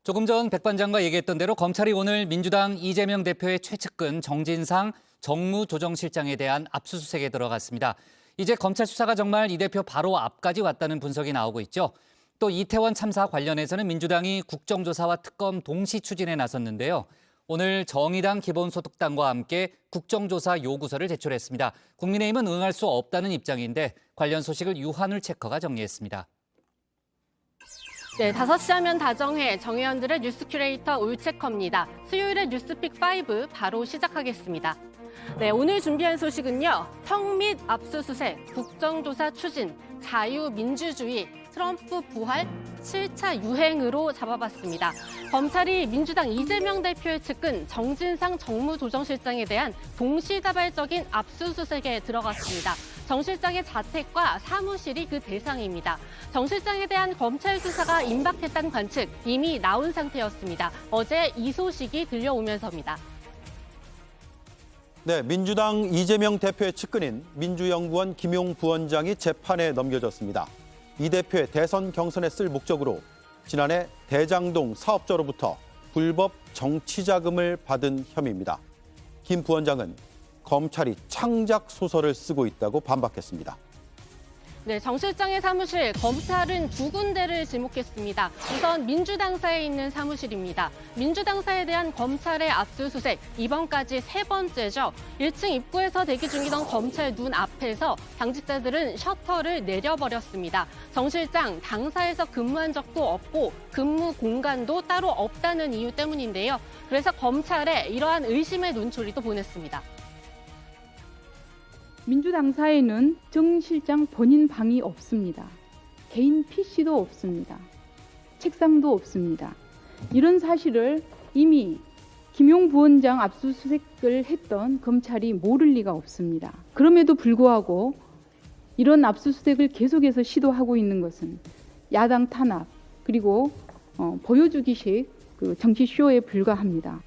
조금 전 백 반장과 얘기했던 대로 검찰이 오늘 민주당 이재명 대표의 최측근 정진상 정무조정실장에 대한 압수수색에 들어갔습니다. 이제 검찰 수사가 정말 이 대표 바로 앞까지 왔다는 분석이 나오고 있죠. 또 이태원 참사 관련해서는 민주당이 국정조사와 특검 동시 추진에 나섰는데요. 오늘 정의당 기본소득당과 함께 국정조사 요구서를 제출했습니다. 국민의힘은 응할 수 없다는 입장인데 관련 소식을 유한울 체커가 정리했습니다. 네, 5시 하면 다정해 정의원들의 뉴스 큐레이터 울체커입니다. 수요일의 뉴스픽5 바로 시작하겠습니다. 네, 오늘 준비한 소식은요. 턱 및 압수수색, 국정조사 추진, 자유민주주의, 트럼프 부활, 7차 유행으로 잡아봤습니다. 검찰이 민주당 이재명 대표의 측근 정진상 정무조정실장에 대한 동시다발적인 압수수색에 들어갔습니다. 정 실장의 자택과 사무실이 그 대상입니다. 정 실장에 대한 검찰 수사가 임박했다는 관측 이미 나온 상태였습니다. 어제 이 소식이 들려오면서입니다. 네, 민주당 이재명 대표의 측근인 민주연구원 김용 부원장이 재판에 넘겨졌습니다. 이 대표의 대선 경선에 쓸 목적으로 지난해 대장동 사업자로부터 불법 정치 자금을 받은 혐의입니다. 김 부원장은 검찰이 창작 소설을 쓰고 있다고 반박했습니다. 네, 정 실장의 사무실, 검찰은 2군데를 지목했습니다. 우선 민주당사에 있는 사무실입니다. 민주당사에 대한 검찰의 압수수색, 이번까지 3번째죠. 1층 입구에서 대기 중이던 검찰 눈 앞에서 당직자들은 셔터를 내려버렸습니다. 정 실장, 당사에서 근무한 적도 없고 근무 공간도 따로 없다는 이유 때문인데요. 그래서 검찰에 이러한 의심의 눈초리도 보냈습니다. 민주당사에는 정 실장 본인 방이 없습니다. 개인 PC도 없습니다. 책상도 없습니다. 이런 사실을 이미 김용 부원장 압수수색을 했던 검찰이 모를 리가 없습니다. 그럼에도 불구하고 이런 압수수색을 계속해서 시도하고 있는 것은 야당 탄압 그리고 보여주기식 정치쇼에 불과합니다.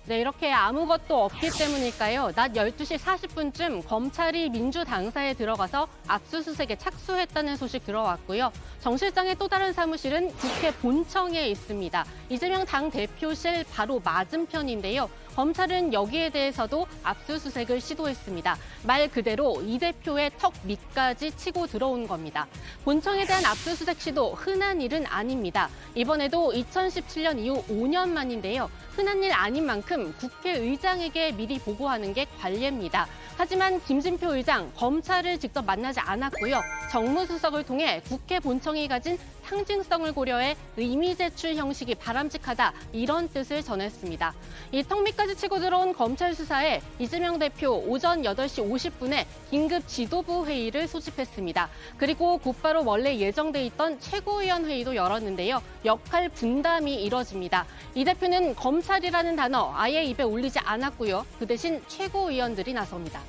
네, 이렇게 아무것도 없기 때문일까요? 낮 12시 40분쯤 검찰이 민주당사에 들어가서 압수수색에 착수했다는 소식 들어왔고요. 정 실장의 또 다른 사무실은 국회 본청에 있습니다. 이재명 당대표실 바로 맞은편인데요. 검찰은 여기에 대해서도 압수수색을 시도했습니다. 말 그대로 이 대표의 턱 밑까지 치고 들어온 겁니다. 본청에 대한 압수수색 시도 흔한 일은 아닙니다. 이번에도 2017년 이후 5년 만인데요. 흔한 일 아닌 만큼 국회의장에게 미리 보고하는 게 관례입니다. 하지만 김진표 의장, 검찰을 직접 만나지 않았고요. 정무수석을 통해 국회 본청이 가진 상징성을 고려해 의미 제출 형식이 바람직하다 이런 뜻을 전했습니다. 이 턱 밑까지 치고 들어온 검찰 수사에 이재명 대표 오전 8시 50분에 긴급 지도부 회의를 소집했습니다. 그리고 곧바로 원래 예정돼 있던 최고위원 회의도 열었는데요. 역할 분담이 이뤄집니다. 이 대표는 검찰이라는 단어 아예 입에 올리지 않았고요. 그 대신 최고위원들이 나섭니다.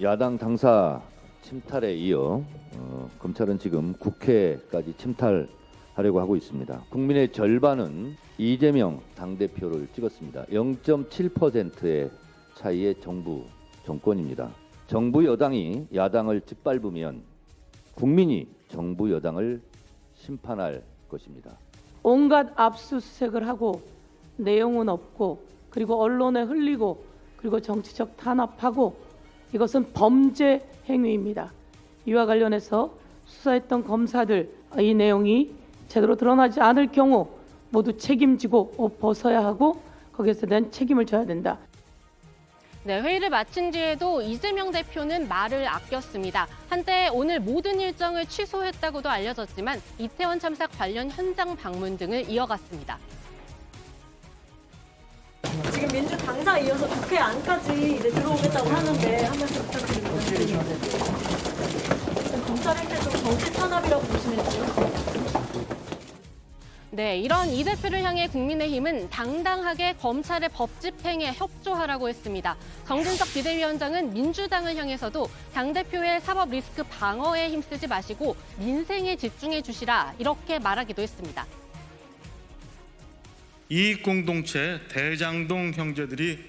야당 당사 침탈에 이어 검찰은 지금 국회까지 침탈하려고 하고 있습니다. 국민의 절반은 이재명 당대표를 찍었습니다. 0.7%의 차이의 정권입니다. 정부 여당이 야당을 짓밟으면 국민이 정부 여당을 심판할 것입니다. 온갖 압수수색을 하고 내용은 없고 그리고 언론에 흘리고 그리고 정치적 탄압하고 이것은 범죄 행위입니다. 이와 관련해서 수사했던 검사들 이 내용이 제대로 드러나지 않을 경우 모두 책임지고 옷 벗어야 하고 거기에서 대한 책임을 져야 된다. 네, 회의를 마친 뒤에도 이재명 대표는 말을 아꼈습니다. 한때 오늘 모든 일정을 취소했다고도 알려졌지만 이태원 참사 관련 현장 방문 등을 이어갔습니다. 지금 민주당사 이어서 국회 안까지 이제 들어오겠다고 하는데 한 말씀 부탁드립니다. 검찰 행태 좀 정치 탄압이라고 보시는지요? 네, 이런 이 대표를 향해 국민의힘은 당당하게 검찰의 법 집행에 협조하라고 했습니다. 정진석 비대위원장은 민주당을 향해서도 당대표의 사법 리스크 방어에 힘쓰지 마시고 민생에 집중해 주시라 이렇게 말하기도 했습니다. 이익공동체 대장동 형제들이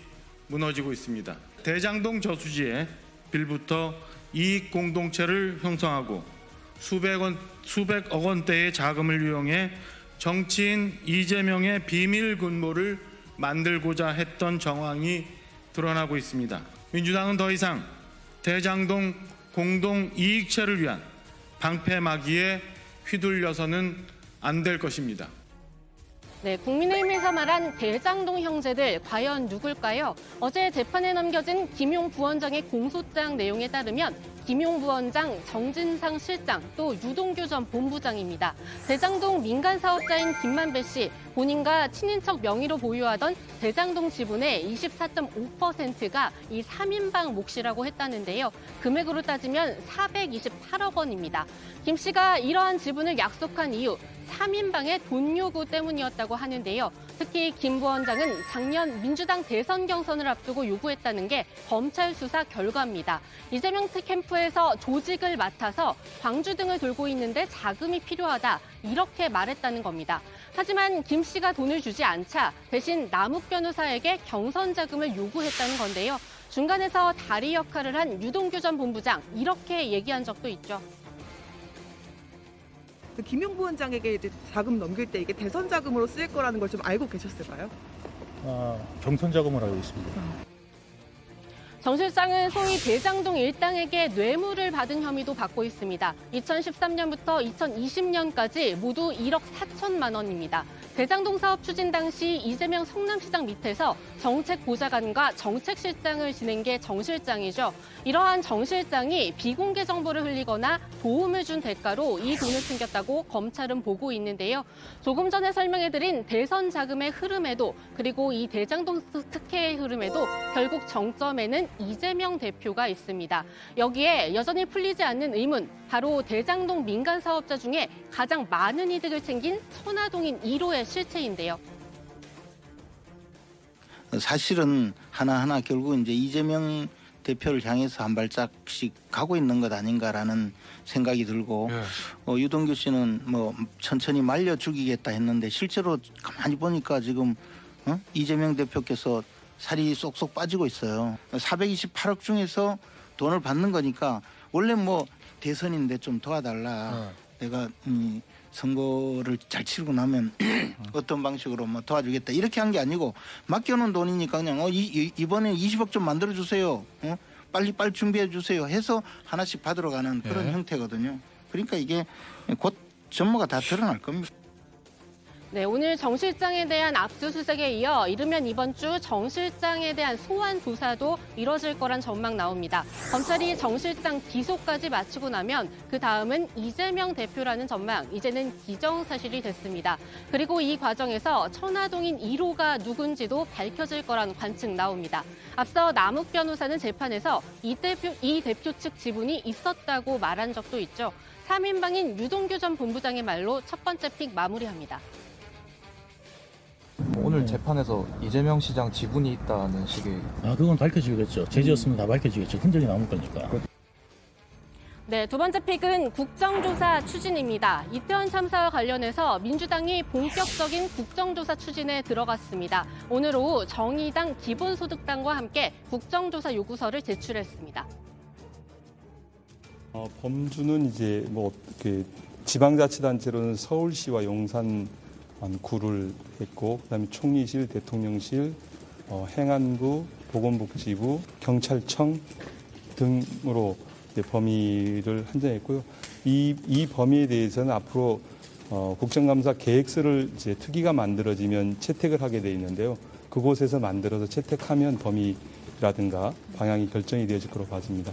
무너지고 있습니다. 대장동 저수지에 빌부터 이익공동체를 형성하고 수백억 원대의 자금을 이용해 정치인 이재명의 비밀 군모를 만들고자 했던 정황이 드러나고 있습니다. 민주당은 더 이상 대장동 공동 이익체를 위한 방패막이에 휘둘려서는 안 될 것입니다. 네, 국민의힘에서 말한 대장동 형제들 과연 누굴까요? 어제 재판에 넘겨진 김용 부원장의 공소장 내용에 따르면 김용 부원장, 정진상 실장, 또 유동규 전 본부장입니다. 대장동 민간 사업자인 김만배 씨, 본인과 친인척 명의로 보유하던 대장동 지분의 24.5%가 이 3인방 몫이라고 했다는데요. 금액으로 따지면 428억 원입니다. 김 씨가 이러한 지분을 약속한 이유, 3인방의 돈 요구 때문이었다고 하는데요. 특히 김 부원장은 작년 민주당 대선 경선을 앞두고 요구했다는 게 검찰 수사 결과입니다. 이재명 캠프에서 조직을 맡아서 광주 등을 돌고 있는데 자금이 필요하다, 이렇게 말했다는 겁니다. 하지만 김 씨가 돈을 주지 않자 대신 남욱 변호사에게 경선 자금을 요구했다는 건데요. 중간에서 다리 역할을 한 유동규 전 본부장, 이렇게 얘기한 적도 있죠. 김용 부원장에게 이제 자금 넘길 때 이게 대선 자금으로 쓰일 거라는 걸 좀 알고 계셨을까요? 경선 자금을 알고 있습니다. 정 실장은 소위 대장동 일당에게 뇌물을 받은 혐의도 받고 있습니다. 2013년부터 2020년까지 모두 1억 4천만 원입니다. 대장동 사업 추진 당시 이재명 성남시장 밑에서 정책보좌관과 정책실장을 지낸 게 정 실장이죠. 이러한 정 실장이 비공개 정보를 흘리거나 도움을 준 대가로 이 돈을 챙겼다고 검찰은 보고 있는데요. 조금 전에 설명해드린 대선 자금의 흐름에도, 그리고 이 대장동 특혜의 흐름에도 결국 정점에는 이재명 대표가 있습니다. 여기에 여전히 풀리지 않는 의문, 바로 대장동 민간 사업자 중에 가장 많은 이득을 챙긴 천화동인 1호의 실체인데요. 사실은 하나하나 결국 이제 이재명 대표를 향해서 한 발짝씩 가고 있는 것 아닌가라는 생각이 들고, 유동규 씨는 뭐 천천히 말려 죽이겠다 했는데 실제로 가만히 보니까 지금 이재명 대표께서 살이 쏙쏙 빠지고 있어요. 428억 중에서 돈을 받는 거니까 원래 뭐 대선인데 좀 도와달라. 내가 선거를 잘 치르고 나면 어떤 방식으로 뭐 도와주겠다, 이렇게 한 게 아니고 맡겨놓은 돈이니까 그냥 이번에 20억 좀 만들어주세요. 빨리 준비해 주세요 해서 하나씩 받으러 가는 그런 형태거든요. 그러니까 이게 곧 전모가 다 드러날 겁니다. 네, 오늘 정 실장에 대한 압수수색에 이어 이르면 이번 주 정 실장에 대한 소환 조사도 이뤄질 거란 전망 나옵니다. 검찰이 정 실장 기소까지 마치고 나면 그 다음은 이재명 대표라는 전망, 이제는 기정사실이 됐습니다. 그리고 이 과정에서 천화동인 1호가 누군지도 밝혀질 거란 관측 나옵니다. 앞서 남욱 변호사는 재판에서 이 대표 측 지분이 있었다고 말한 적도 있죠. 3인방인 유동규 전 본부장의 말로 첫 번째 픽 마무리합니다. 오늘 재판에서 이재명 시장 지분이 있다는 식의 그건 밝혀지겠죠. 죄지었으면 다 밝혀지겠죠. 흔적이 남을 거니까. 네, 두 번째 픽은 국정조사 추진입니다. 이태원 참사와 관련해서 민주당이 본격적인 국정조사 추진에 들어갔습습니다. 오늘 오후 정의당, 기본소득당과 함께 국정조사 요구서를 제출했습니다. 범주는 이제 지방자치단체로는 서울시와 용산구를 했고, 그다음에 총리실, 대통령실, 행안부, 보건복지부, 경찰청 등으로 범위를 한정했고요. 이 범위에 대해서는 앞으로 국정감사 계획서를 이제 특위가 만들어지면 채택을 하게 돼 있는데요. 그곳에서 만들어서 채택하면 범위라든가 방향이 결정이 되어질 것으로 봐집니다.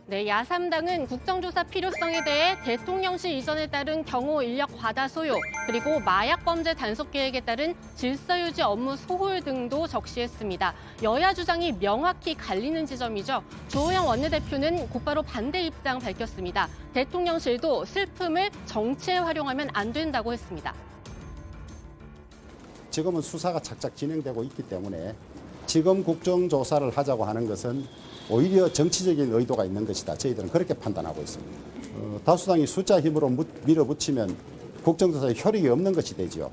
네, 야3당은 국정조사 필요성에 대해 대통령실 이전에 따른 경호 인력 과다 소요, 그리고 마약 범죄 단속 계획에 따른 질서 유지 업무 소홀 등도 적시했습니다. 여야 주장이 명확히 갈리는 지점이죠. 주호영 원내대표는 곧바로 반대 입장 밝혔습니다. 대통령실도 슬픔을 정치에 활용하면 안 된다고 했습니다. 지금은 수사가 착착 진행되고 있기 때문에 지금 국정조사를 하자고 하는 것은 오히려 정치적인 의도가 있는 것이다. 저희들은 그렇게 판단하고 있습니다. 다수당이 숫자 힘으로 밀어붙이면 국정조사에 효력이 없는 것이 되죠.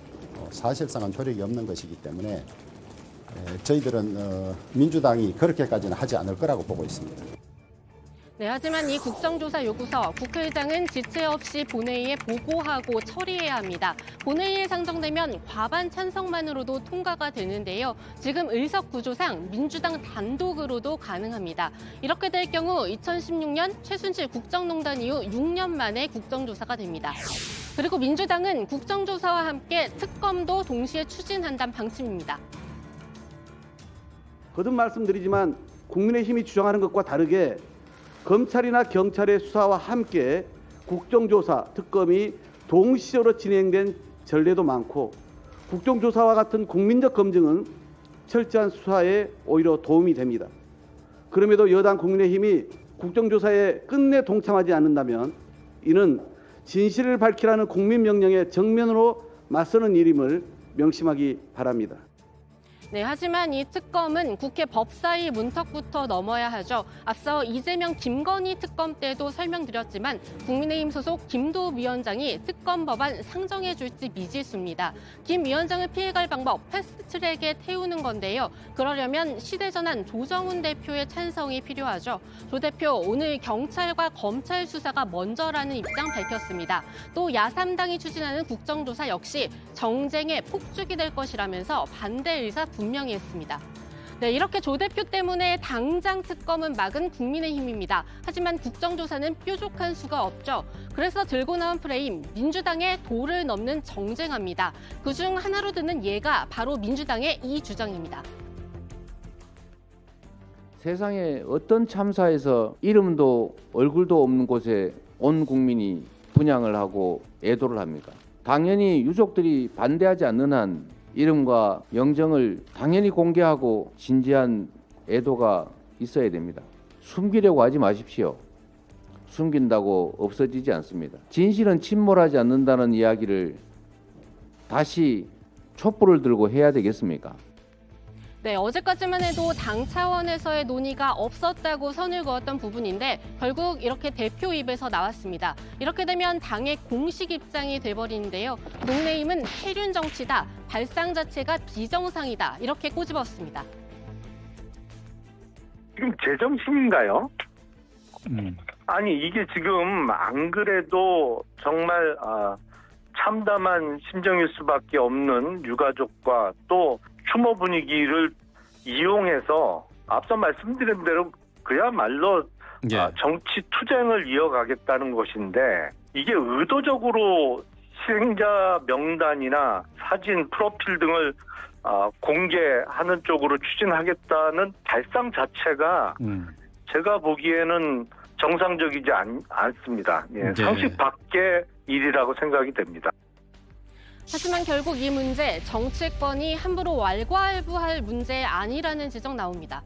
사실상은 효력이 없는 것이기 때문에 저희들은 민주당이 그렇게까지는 하지 않을 거라고 보고 있습니다. 네, 하지만 이 국정조사 요구서 국회의장은 지체 없이 본회의에 보고하고 처리해야 합니다. 본회의에 상정되면 과반 찬성만으로도 통과가 되는데요. 지금 의석 구조상 민주당 단독으로도 가능합니다. 이렇게 될 경우 2016년 최순실 국정농단 이후 6년 만에 국정조사가 됩니다. 그리고 민주당은 국정조사와 함께 특검도 동시에 추진한다는 방침입니다. 거듭 말씀드리지만 국민의힘이 주장하는 것과 다르게 검찰이나 경찰의 수사와 함께 국정조사, 특검이 동시적으로 진행된 전례도 많고 국정조사와 같은 국민적 검증은 철저한 수사에 오히려 도움이 됩니다. 그럼에도 여당 국민의힘이 국정조사에 끝내 동참하지 않는다면 이는 진실을 밝히라는 국민 명령에 정면으로 맞서는 일임을 명심하기 바랍니다. 네, 하지만 이 특검은 국회 법사위 문턱부터 넘어야 하죠. 앞서 이재명 김건희 특검 때도 설명드렸지만 국민의힘 소속 김도우 위원장이 특검 법안 상정해 줄지 미지수입니다. 김 위원장을 피해갈 방법 패스트트랙에 태우는 건데요. 그러려면 시대전환 조정훈 대표의 찬성이 필요하죠. 조 대표 오늘 경찰과 검찰 수사가 먼저라는 입장 밝혔습니다. 또 야3당이 추진하는 국정조사 역시 정쟁의 폭죽이 될 것이라면서 반대 의사 분명히 했습니다. 네, 이렇게 조 대표 때문에 당장 특검은 막은 국민의힘입니다. 하지만 국정조사는 뾰족한 수가 없죠. 그래서 들고 나온 프레임, 민주당의 도를 넘는 정쟁합니다. 그중 하나로 드는 예가 바로 민주당의 이 주장입니다. 세상에 어떤 참사에서 이름도 얼굴도 없는 곳에 온 국민이 분향을 하고 애도를 합니까? 당연히 유족들이 반대하지 않는 한 이름과 영정을 당연히 공개하고 진지한 애도가 있어야 됩니다. 숨기려고 하지 마십시오. 숨긴다고 없어지지 않습니다. 진실은 침몰하지 않는다는 이야기를 다시 촛불을 들고 해야 되겠습니까? 네, 어제까지만 해도 당 차원에서의 논의가 없었다고 선을 그었던 부분인데 결국 이렇게 대표 입에서 나왔습니다. 이렇게 되면 당의 공식 입장이 돼버리는데요. 국민의힘은 폐륜 정치다, 발상 자체가 비정상이다 이렇게 꼬집었습니다. 지금 제정신인가요? 아니 이게 지금 안 그래도 정말 참담한 심정일 수밖에 없는 유가족과 또 추모 분위기를 이용해서 앞서 말씀드린 대로 그야말로 정치 투쟁을 이어가겠다는 것인데 이게 의도적으로 실행자 명단이나 사진, 프로필 등을 공개하는 쪽으로 추진하겠다는 발상 자체가 제가 보기에는 정상적이지 않습니다. 상식 밖의 일이라고 생각이 됩니다. 하지만 결국 이 문제, 정치권이 함부로 왈가왈부할 문제 아니라는 지적 나옵니다.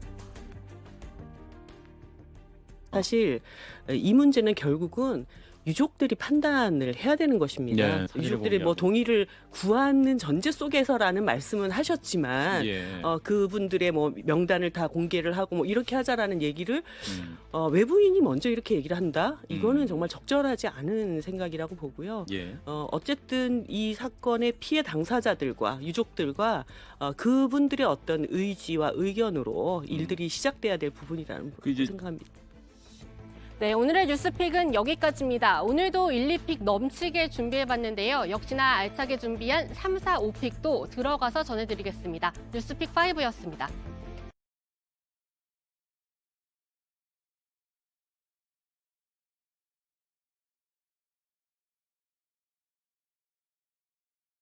사실 이 문제는 결국은 유족들이 판단을 해야 되는 것입니다. 네, 유족들이 뭐 동의를 구하는 전제 속에서라는 말씀은 하셨지만 그분들의 뭐 명단을 다 공개를 하고 뭐 이렇게 하자라는 얘기를 외부인이 먼저 이렇게 얘기를 한다. 이거는 정말 적절하지 않은 생각이라고 보고요. 어쨌든 이 사건의 피해 당사자들과 유족들과 그분들의 어떤 의지와 의견으로 일들이 시작돼야 될 부분이라는 생각합니다. 네, 오늘의 뉴스픽은 여기까지입니다. 오늘도 1, 2픽 넘치게 준비해봤는데요. 역시나 알차게 준비한 3, 4, 5픽도 들어가서 전해드리겠습니다. 뉴스픽 5였습니다.